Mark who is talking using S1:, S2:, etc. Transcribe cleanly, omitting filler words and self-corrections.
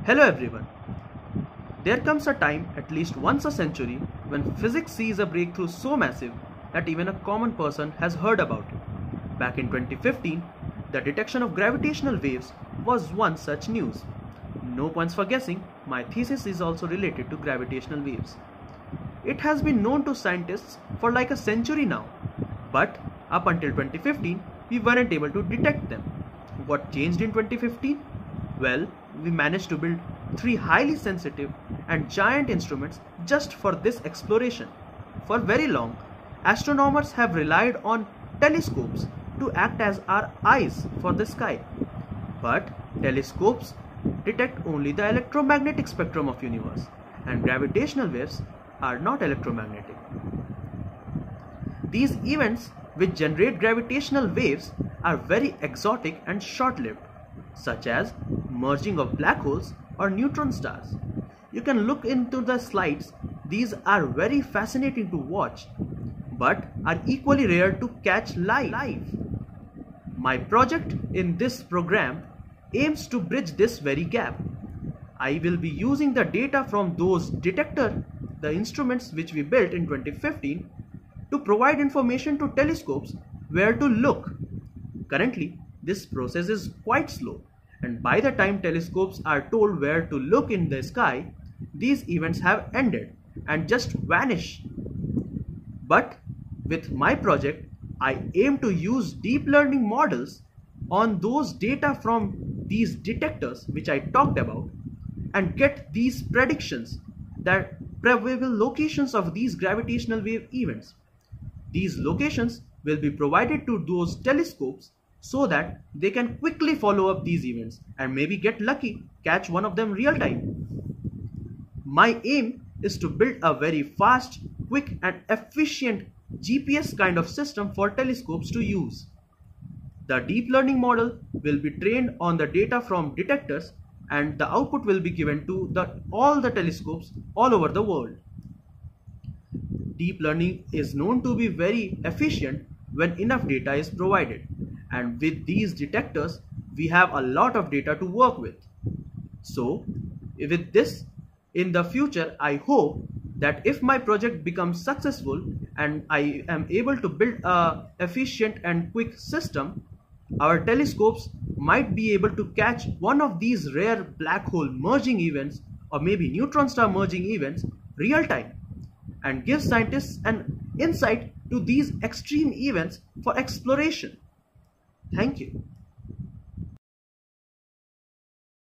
S1: Hello everyone. There comes a time, at least once a century, when physics sees a breakthrough so massive that even a common person has heard about it. Back in 2015, the detection of gravitational waves was one such news. No points for guessing, my thesis is also related to gravitational waves. It has been known to scientists for like a century now, but up until 2015, we weren't able to detect them. What changed in 2015? Well, we managed to build 3 highly sensitive and giant instruments just for this exploration. For very long, astronomers have relied on telescopes to act as our eyes for the sky. But telescopes detect only the electromagnetic spectrum of universe, and gravitational waves are not electromagnetic. These events which generate gravitational waves are very exotic and short-lived, such as merging of black holes or neutron stars. You can look into the slides. These are very fascinating to watch, but are equally rare to catch live. My project in this program aims to bridge this very gap. I will be using the data from those detectors, the instruments which we built in 2015, to provide information to telescopes where to look. Currently, this process is quite slow, and by the time telescopes are told where to look in the sky, these events have ended and just vanish. But with my project, I aim to use deep learning models on those data from these detectors which I talked about and get these predictions that probable locations of these gravitational wave events. These locations will be provided to those telescopes so that they can quickly follow up these events and maybe get lucky, catch one of them real time. My aim is to build a very fast, quick and efficient GPS kind of system for telescopes to use. The deep learning model will be trained on the data from detectors, and the output will be given to all the telescopes all over the world. Deep learning is known to be very efficient when enough data is provided, and with these detectors we have a lot of data to work with. So with this, in the future, I hope that if my project becomes successful and I am able to build a efficient and quick system, our telescopes might be able to catch one of these rare black hole merging events or maybe neutron star merging events real time, and give scientists an insight to these extreme events for exploration. Thank you.